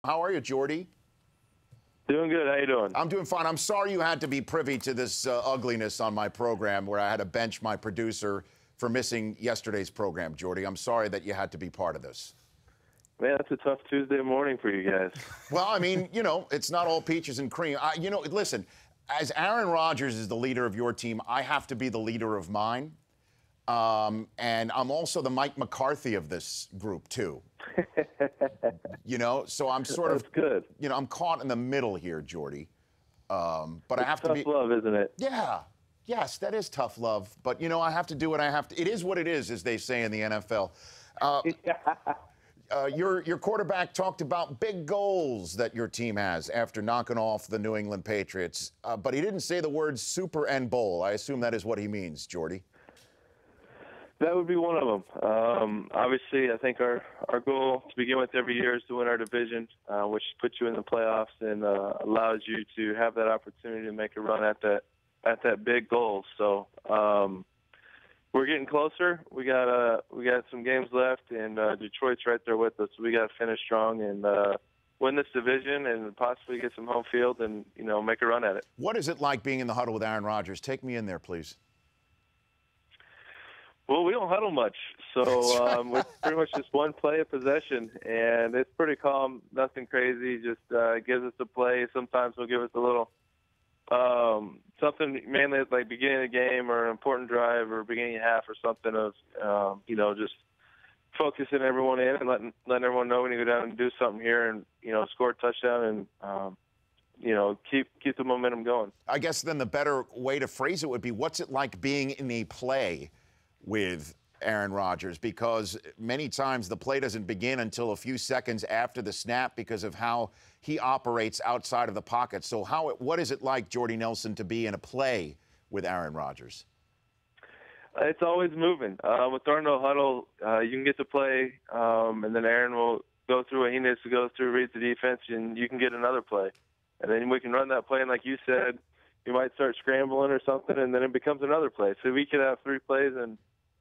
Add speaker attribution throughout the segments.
Speaker 1: How are you, Jordy?
Speaker 2: Doing good. How you doing?
Speaker 1: I'm doing fine. I'm sorry you had to be privy to this ugliness on my program where I had to bench my producer for missing yesterday's program, Jordy. I'm sorry that you had to be part of this.
Speaker 2: Man, that's a tough Tuesday morning for you guys.
Speaker 1: Well, I mean, it's not all peaches and cream. Listen, as Aaron Rodgers is the leader of your team, I have to be the leader of mine. And I'm also the Mike McCarthy of this group, too. So I'm sort of,
Speaker 2: That's good.
Speaker 1: I'm caught in the middle here, Jordy. But I have
Speaker 2: to be tough love, isn't it?
Speaker 1: Yeah. Yes, that is tough love. But, I have to do what I have to. It is what it is, as they say in the NFL. Your quarterback talked about big goals that your team has after knocking off the New England Patriots. But he didn't say the words Super and Bowl. I assume that is what he means, Jordy.
Speaker 2: That would be one of them. Obviously, I think our goal to begin with every year is to win our division, which puts you in the playoffs and allows you to have that opportunity to make a run at that big goal. So we're getting closer. We got some games left, and Detroit's right there with us. So we got to finish strong and win this division and possibly get some home field and make a run at it.
Speaker 1: What is it like being in the huddle with Aaron Rodgers? Take me in there, please.
Speaker 2: Well, we don't huddle much, so it's pretty much just one play of possession, and it's pretty calm, nothing crazy, just gives us a play. Sometimes he'll give us a little something, mainly at like beginning of the game or an important drive or beginning of half or something of, just focusing everyone in and letting everyone know we need to go down and do something here and, score a touchdown and, keep the momentum going.
Speaker 1: I guess then the better way to phrase it would be, what's it like being in a play with Aaron Rodgers? Because many times the play doesn't begin until a few seconds after the snap because of how he operates outside of the pocket. So what is it like, Jordy Nelson, to be in a play with Aaron Rodgers?
Speaker 2: It's always moving. With our no huddle, you can get to play, and then Aaron will go through what he needs to go through, read the defense, and you can get another play. And then we can run that play, and like you said, you might start scrambling or something, and then it becomes another play. So we could have 3 plays in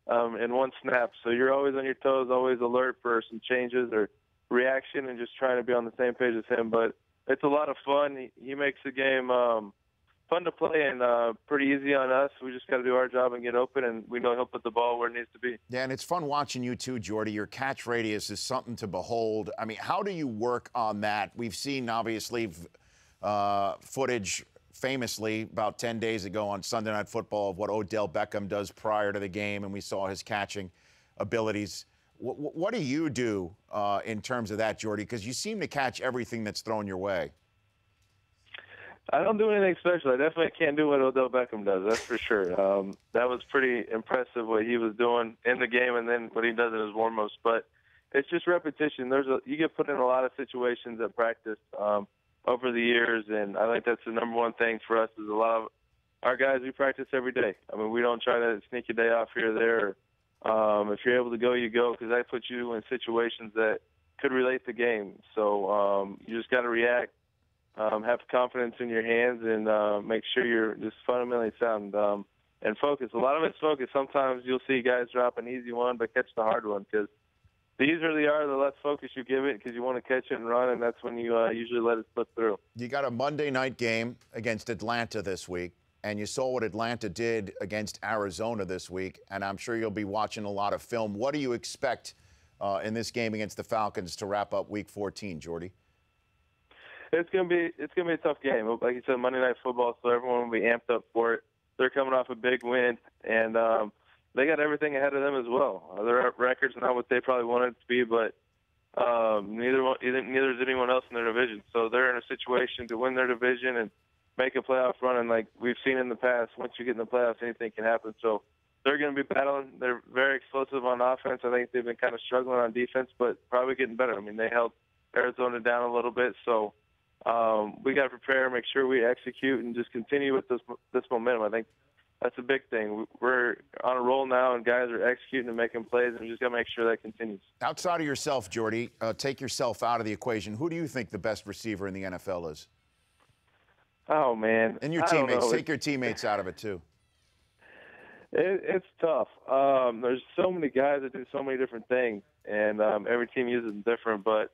Speaker 2: one snap. So you're always on your toes, always alert for some changes or reaction, and just trying to be on the same page as him. But it's a lot of fun. He makes the game fun to play and pretty easy on us. We just got to do our job and get open, and we know he'll put the ball where it needs to be.
Speaker 1: Yeah, and it's fun watching you too, Jordy. Your catch radius is something to behold. I mean, how do you work on that? We've seen, obviously, footage famously about 10 days ago on Sunday Night Football of what Odell Beckham does prior to the game, and we saw his catching abilities. What do you do in terms of that, Jordy? Because you seem to catch everything that's thrown your way.
Speaker 2: I don't do anything special. I definitely can't do what Odell Beckham does, that's for sure. That was pretty impressive what he was doing in the game and then what he does in his warm-ups. But it's just repetition. You get put in a lot of situations at practice over the years, and I think that's the number one thing for us is a lot of our guys, we practice every day. I mean, we don't try to sneak a day off here or there. If you're able to go, you go, because that puts you in situations that could relate the game. So you just got to react, have confidence in your hands, and make sure you're just fundamentally sound and focus. A lot of it's focus. Sometimes you'll see guys drop an easy one but catch the hard one, because the easier they are, the less focus you give it because you want to catch it and run, and that's when you usually let it slip through.
Speaker 1: You got a Monday night game against Atlanta this week, and you saw what Atlanta did against Arizona this week, and I'm sure you'll be watching a lot of film. What do you expect in this game against the Falcons to wrap up Week 14, Jordy?
Speaker 2: It's gonna be a tough game. Like you said, Monday Night Football, so everyone will be amped up for it. They're coming off a big win, and they got everything ahead of them as well. Their record's not what they probably wanted it to be, but neither is anyone else in their division. So they're in a situation to win their division and make a playoff run. And like we've seen in the past, once you get in the playoffs, anything can happen. So they're going to be battling. They're very explosive on offense. I think they've been kind of struggling on defense, but probably getting better. I mean, they held Arizona down a little bit. So we got to prepare, make sure we execute, and just continue with this momentum. I think that's a big thing. We're on a roll now, and guys are executing and making plays, and we just got to make sure that continues.
Speaker 1: Outside of yourself, Jordy, take yourself out of the equation. Who do you think the best receiver in the NFL is?
Speaker 2: Oh, man.
Speaker 1: And your teammates. Take your teammates out of it, too.
Speaker 2: It's tough. There's so many guys that do so many different things, and every team uses them different. But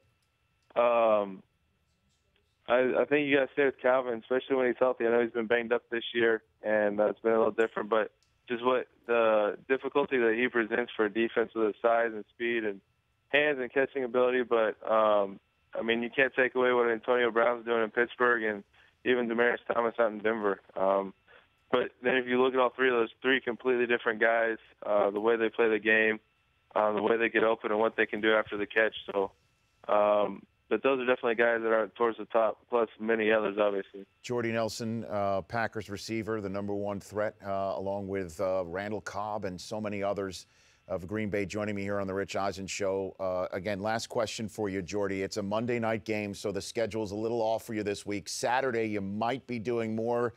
Speaker 2: I think you got to stay with Calvin, especially when he's healthy. I know he's been banged up this year, and it's been a little different. But just what the difficulty that he presents for defense with his size and speed and hands and catching ability. But, I mean, you can't take away what Antonio Brown's doing in Pittsburgh and even Demaryius Thomas out in Denver. But then if you look at all three of those, three completely different guys, the way they play the game, the way they get open and what they can do after the catch. So, but those are definitely guys that are towards the top, plus many others, obviously.
Speaker 1: Jordy Nelson, Packers receiver, the #1 threat, along with Randall Cobb and so many others of Green Bay, joining me here on the Rich Eisen Show. Again, last question for you, Jordy. It's a Monday night game, so the schedule's a little off for you this week. Saturday, you might be doing more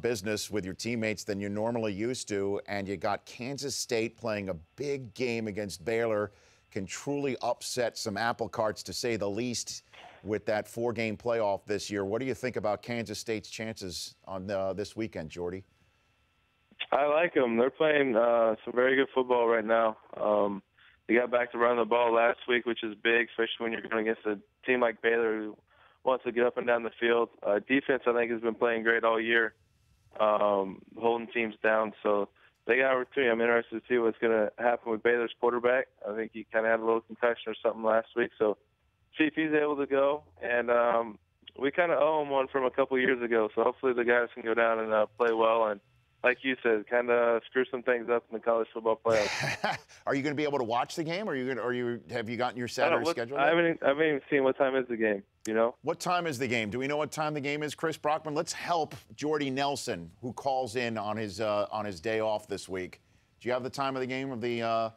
Speaker 1: business with your teammates than you're normally used to, and you got Kansas State playing a big game against Baylor. Can truly upset some apple carts, to say the least, with that 4-game playoff this year. What do you think about Kansas State's chances on this weekend, Jordy?
Speaker 2: I like them. They're playing some very good football right now. They got back to run the ball last week, which is big, especially when you're going against a team like Baylor who wants to get up and down the field. Defense, I think, has been playing great all year, holding teams down. So they got an opportunity. I'm interested to see what's going to happen with Baylor's quarterback. I think he kind of had a little concussion or something last week. So see if he's able to go. And we kind of owe him one from a couple years ago. So hopefully the guys can go down and play well and, like you said, kind of screw some things up in the college football playoffs.
Speaker 1: Are you going to be able to watch the game, or have you gotten your Saturday schedule?
Speaker 2: I haven't even seen what time is the game. You know? What
Speaker 1: time is the game? Do we know what time the game is, Chris Brockman? Let's help Jordy Nelson, who calls in on his day off this week. Do you have the time of the game of the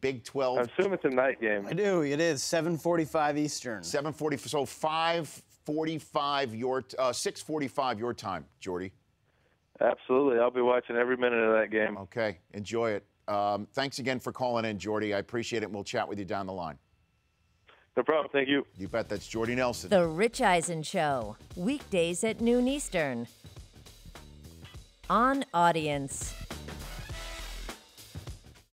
Speaker 1: Big 12?
Speaker 2: I assume it's a night game.
Speaker 3: I do. It is 7:45 Eastern.
Speaker 1: 7:40. So 5:45 your 6:45 your time, Jordy.
Speaker 2: Absolutely. I'll be watching every minute of that game.
Speaker 1: Okay. Enjoy it. Thanks again for calling in, Jordy. I appreciate it, and we'll chat with you down the line.
Speaker 2: No problem. Thank you.
Speaker 1: You bet. That's Jordy Nelson.
Speaker 4: The Rich Eisen Show, weekdays at noon Eastern. On Audience.